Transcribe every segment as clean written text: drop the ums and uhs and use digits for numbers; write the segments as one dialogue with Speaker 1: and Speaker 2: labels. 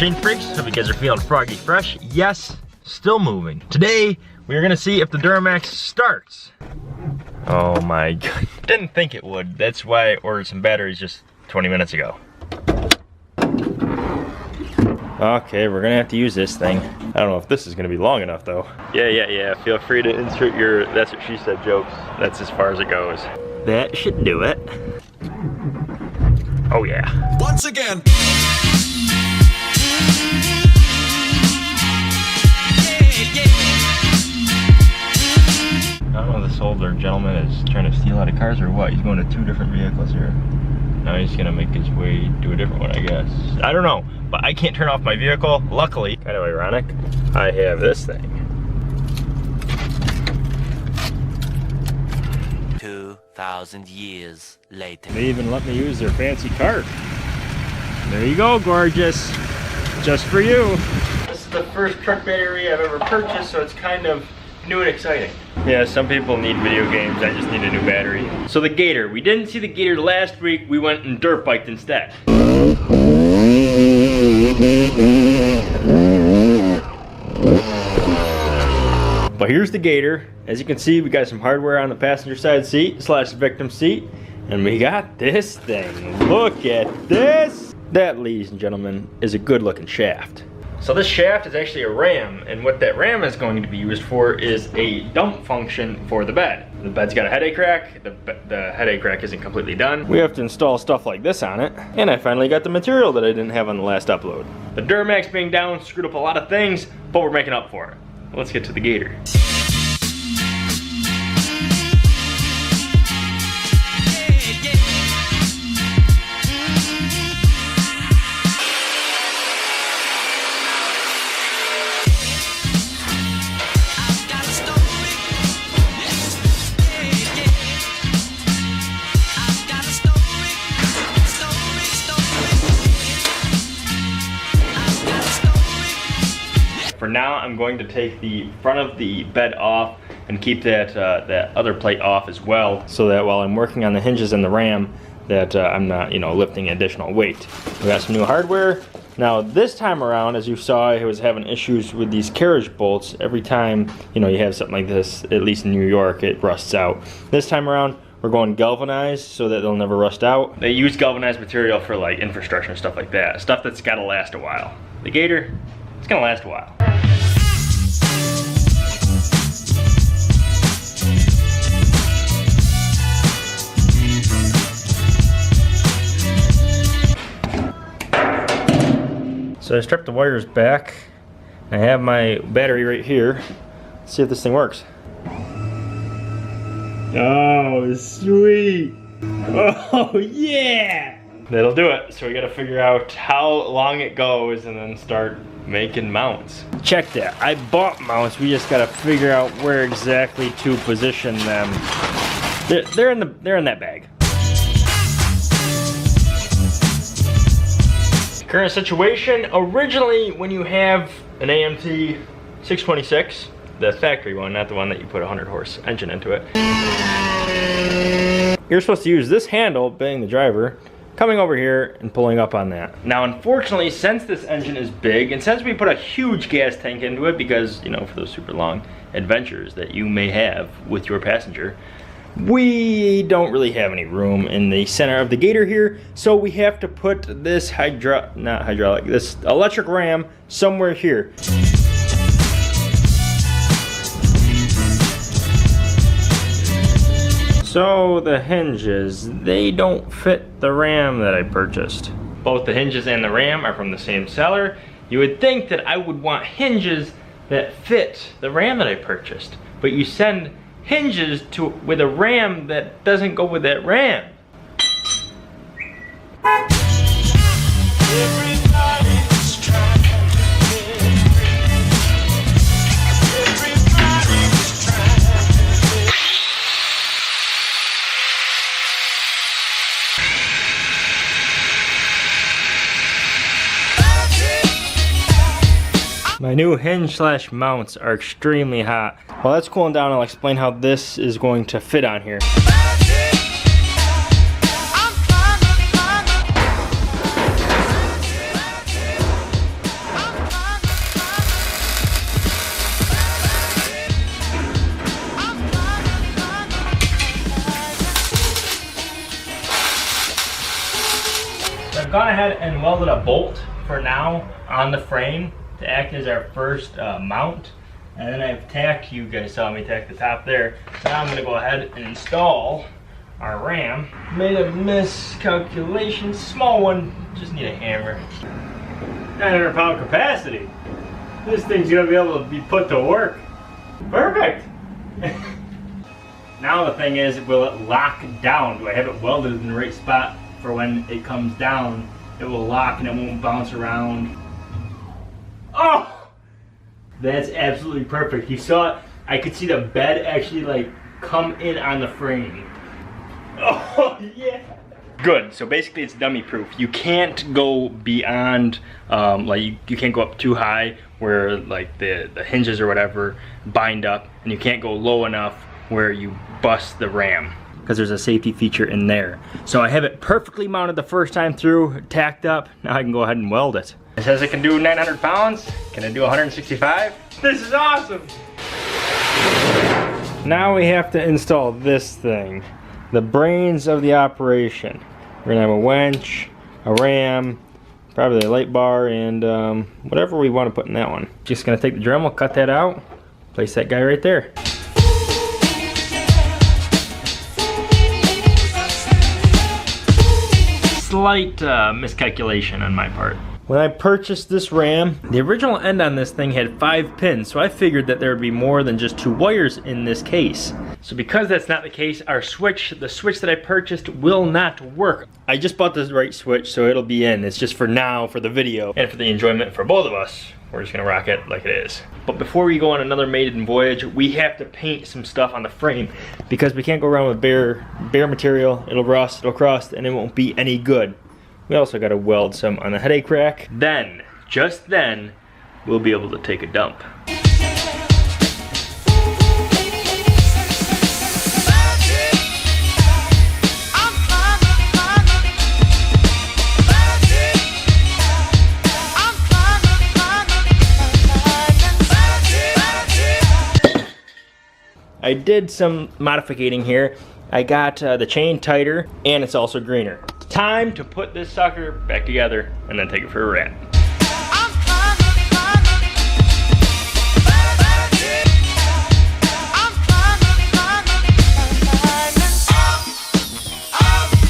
Speaker 1: machine freaks? Hope you guys are feeling froggy fresh. Yes, still moving. Today, we are gonna see if the Duramax starts. Oh my god, didn't think it would. That's why I ordered some batteries just 20 minutes ago. Okay, we're gonna have to use this thing. I don't know if this is gonna be long enough though. Yeah. Feel free to insert your "that's what she said" jokes. That's as far as it goes. That should do it. Oh yeah.
Speaker 2: Once again.
Speaker 1: I don't know if this older gentleman is trying to steal out of cars or what. He's going to two different vehicles here. Now he's gonna make his way to a different one, I guess. I don't know, but I can't turn off my vehicle. Luckily, kind of ironic, I have this thing.
Speaker 3: 2,000 years later.
Speaker 1: They even let me use their fancy cart. There you go, gorgeous. Just for you. This is the first truck battery I've ever purchased, so it's kind of new and exciting. Yeah, some people need video games, I just need a new battery. So the Gator, we didn't see the Gator last week, we went and dirt biked instead. But here's the Gator. As you can see, we got some hardware on the passenger side seat / victim seat, and we got this thing. Look at this! That, ladies and gentlemen, is a good looking shaft. So this shaft is actually a ram, and what that ram is going to be used for is a dump function for the bed. The bed's got a headache rack, the headache rack isn't completely done. We have to install stuff like this on it, and I finally got the material that I didn't have on the last upload. The Duramax being down screwed up a lot of things, but we're making up for it. Let's get to the Gator. For now, I'm going to take the front of the bed off and keep that that other plate off as well, so that while I'm working on the hinges and the ram, that I'm not, lifting additional weight. We got some new hardware. Now this time around, as you saw, I was having issues with these carriage bolts. Every time, you have something like this, at least in New York, it rusts out. This time around, we're going galvanized so that they'll never rust out. They use galvanized material for like infrastructure and stuff like that. Stuff that's gotta last a while. The Gator, it's gonna last a while. So I stripped the wires back. I have my battery right here. Let's see if this thing works. Oh, sweet. Oh, yeah. That'll do it. So we gotta figure out how long it goes and then start making mounts. Check that. I bought mounts. We just gotta figure out where exactly to position them. They're in that bag. Current situation, originally when you have an AMT 626, the factory one, not the one that you put a 100-horse engine into it, you're supposed to use this handle, being the driver, coming over here and pulling up on that. Now unfortunately, since this engine is big, and since we put a huge gas tank into it, because, for those super long adventures that you may have with your passenger, we don't really have any room in the center of the Gator here, so we have to put this this electric ram somewhere here. So the hinges, they don't fit the ram that I purchased. Both the hinges and the ram are from the same seller. You would think that I would want hinges that fit the ram that I purchased, but you send hinges with a ram that doesn't go with that ram. My new hinge / mounts are extremely hot. While that's cooling down, I'll explain how this is going to fit on here. gone ahead and welded a bolt for now on the frame to act as our first mount. And then I've tacked, you guys saw me tack the top there. Now I'm gonna go ahead and install our ram. Made a miscalculation, small one, just need a hammer. 900 pound capacity. This thing's gonna be able to be put to work. Perfect. Now the thing is, will it lock down? Do I have it welded in the right spot for when it comes down? It will lock and it won't bounce around. Oh! That's absolutely perfect. You saw it, I could see the bed actually like come in on the frame. Oh yeah! Good, so basically it's dummy proof. You can't go beyond, like you can't go up too high where like the hinges or whatever bind up, and you can't go low enough where you bust the ram, because there's a safety feature in there. So I have it perfectly mounted the first time through, tacked up. Now I can go ahead and weld it. It says it can do 900 pounds. Can it do 165? This is awesome! Now we have to install this thing, the brains of the operation. We're gonna have a winch, a ram, probably a light bar, and whatever we want to put in that one. Just gonna take the Dremel, cut that out, place that guy right there. Slight miscalculation on my part. When I purchased this ram, the original end on this thing had 5 pins, so I figured that there would be more than just 2 wires in this case. So because that's not the case, our switch, the switch that I purchased, will not work. I just bought the right switch, so it'll be in. It's just for now, for the video, and for the enjoyment for both of us. We're just gonna rock it like it is. But before we go on another maiden voyage, we have to paint some stuff on the frame, because we can't go around with bare material. It'll rust, it'll crust, and it won't be any good. We also got to weld some on the headache rack. Then, just then, we'll be able to take a dump. I did some modificating here. I got the chain tighter, and it's also greener. Time to put this sucker back together and then take it for a ride.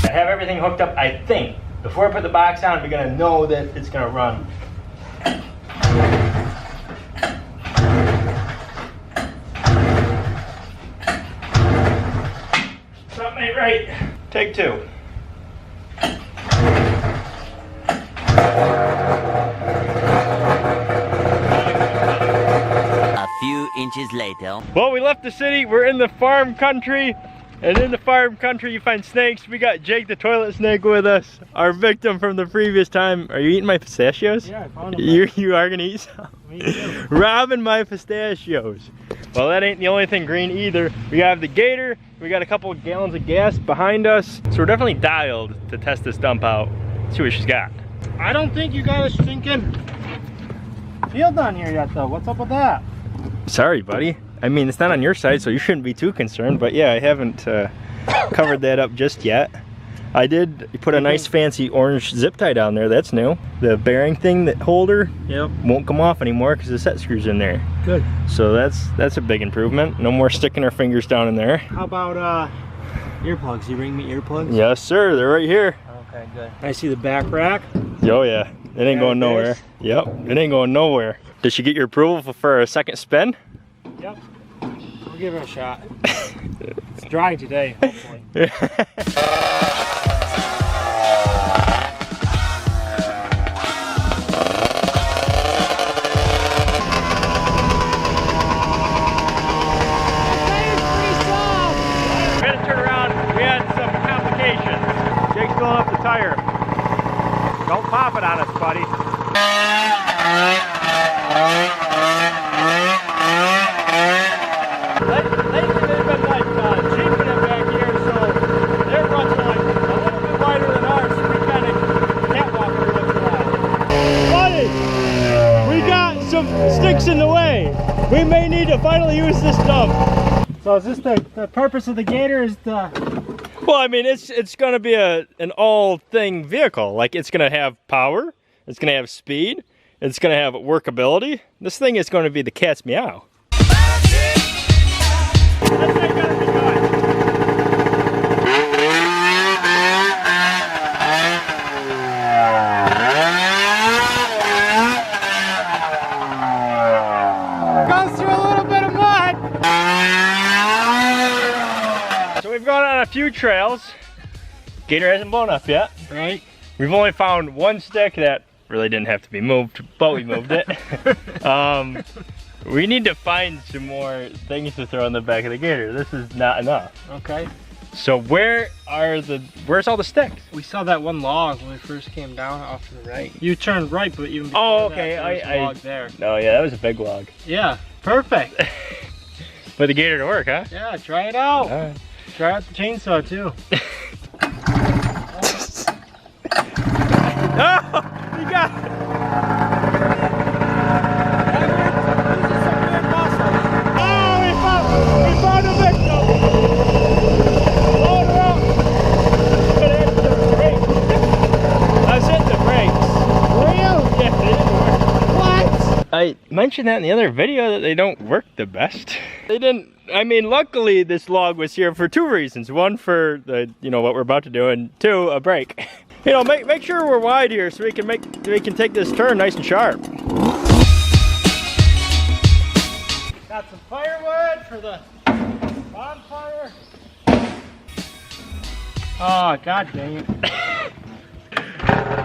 Speaker 1: I have everything hooked up, I think. Before I put the box on, we're gonna know that it's gonna run. Something ain't right. Take 2.
Speaker 3: A few inches later.
Speaker 1: Well, we left the city, we're in the farm country, and in the farm country you find snakes. We got Jake the toilet snake with us, our victim from the previous time. Are you eating my pistachios?
Speaker 2: Yeah, I found them.
Speaker 1: You are gonna eat some?
Speaker 2: Me too.
Speaker 1: Robbing my pistachios. Well, that ain't the only thing green either. We have the Gator, we got a couple of gallons of gas behind us, so we're definitely dialed to test this dump out, see what she's got.
Speaker 2: I don't think you got a stinking field on here yet though. What's up with that?
Speaker 1: Sorry, buddy. I mean, it's not on your side, so you shouldn't be too concerned, but yeah, I haven't covered that up just yet. I did put a nice fancy orange zip tie down there, that's new. The bearing thing, that holder, won't come off anymore because the set screw's in there.
Speaker 2: Good.
Speaker 1: So that's a big improvement. No more sticking our fingers down in there.
Speaker 2: How about earplugs? You bring me earplugs?
Speaker 1: Yes, sir, they're right here.
Speaker 2: Okay, good. I see the back rack.
Speaker 1: Oh yeah, it ain't going nowhere. Yep, it ain't going nowhere. Did she get your approval for a second spin?
Speaker 2: Yep. We'll give it a shot. It's dry today, hopefully.
Speaker 1: We had to turn around. We had some complications. Jake's going up the tire. Don't pop it on us, buddy. Lately they've been like jeeping it back here, so their runs are like a little bit wider than ours, so we kind of catwalk every once in a while.
Speaker 2: Buddy, we got some sticks in the way. We may need to finally use this dump. So is this the purpose of the Gator is to
Speaker 1: Well, I mean, it's gonna be an all-thing vehicle. Like, it's gonna have power, it's gonna have speed, it's gonna have workability. This thing is gonna be the cat's meow.
Speaker 2: Goes through a little bit of mud.
Speaker 1: So we've gone on a few trails. Gator hasn't blown up yet.
Speaker 2: Right.
Speaker 1: We've only found one stick that really didn't have to be moved, but we moved it. We need to find some more things to throw in the back of the Gator. This is not enough.
Speaker 2: Okay.
Speaker 1: So where's all the sticks?
Speaker 2: We saw that one log when we first came down off to the right. You turned right, but even before
Speaker 1: Oh, okay.
Speaker 2: that, there was a log there.
Speaker 1: Oh yeah, that was a big log.
Speaker 2: Yeah, perfect.
Speaker 1: For the Gator to work, huh?
Speaker 2: Yeah, try it out.
Speaker 1: All right.
Speaker 2: Try out the chainsaw too.
Speaker 1: Oh, you got it.
Speaker 2: Oh, we found a victim.
Speaker 1: Load her up. Gonna hit the brakes. I was hitting the brakes.
Speaker 2: Were you?
Speaker 1: Yeah, they didn't work.
Speaker 2: What?
Speaker 1: I mentioned that in the other video that they don't work the best. They didn't. I mean, luckily this log was here for two reasons. One, for the what we're about to do, and two, a brake. Make sure we're wide here so we can take this turn nice and sharp.
Speaker 2: Got some firewood for the bonfire. Oh, god dang it.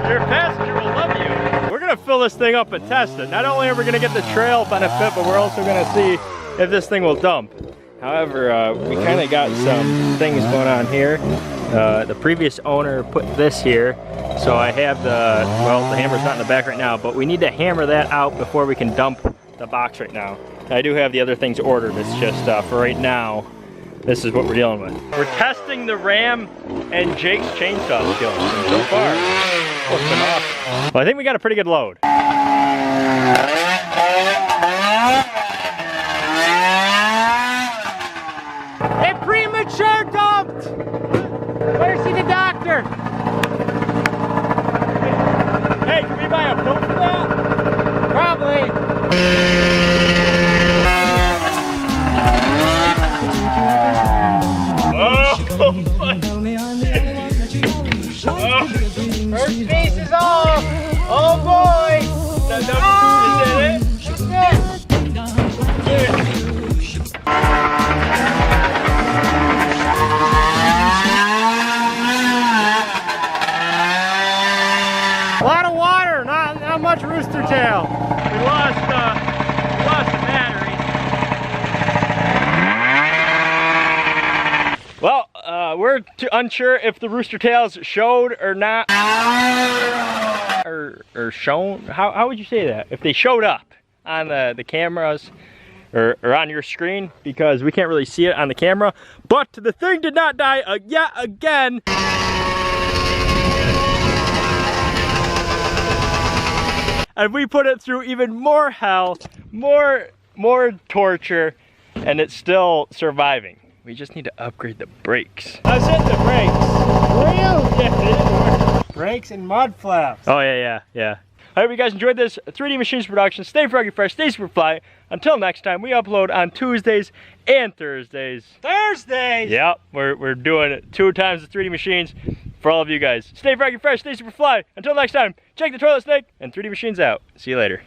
Speaker 1: Your passenger will love you. We're gonna fill this thing up and test it. Not only are we gonna get the trail benefit, but we're also gonna see if this thing will dump. However, we kind of got some things going on here. The previous owner put this here, so I have the hammer's not in the back right now, but we need to hammer that out before we can dump the box right now. I do have the other things ordered. It's just for right now, this is what we're dealing with. We're testing the ram and Jake's chainsaw skills. And so far, it's been awesome. Well, I think we got a pretty good load.
Speaker 2: It premature dumped! Better see the doctor!
Speaker 1: Hey, can we buy a pill for that?
Speaker 2: Probably. First piece is off! Oh boy!
Speaker 1: Is that it?
Speaker 2: A lot of water, not much rooster tail.
Speaker 1: We lost the battery. Well, we're unsure if the rooster tails showed or not. Or shown. How would you say that? If they showed up on the cameras or on your screen, because we can't really see it on the camera. But the thing did not die yet again. And we put it through even more hell, more torture, and it's still surviving. We just need to upgrade the brakes. I was hitting the brakes.
Speaker 2: Were you?
Speaker 1: Yeah, they didn't work.
Speaker 2: Brakes and mud flaps.
Speaker 1: Oh yeah. I hope you guys enjoyed this 3D Machines production. Stay froggy fresh, stay super fly. Until next time, we upload on Tuesdays and Thursdays.
Speaker 2: Thursdays?
Speaker 1: Yep, we're doing it 2 times the 3D Machines for all of you guys. Stay froggy fresh, stay super fly. Until next time, check the toilet snake and 3D Machines out. See you later.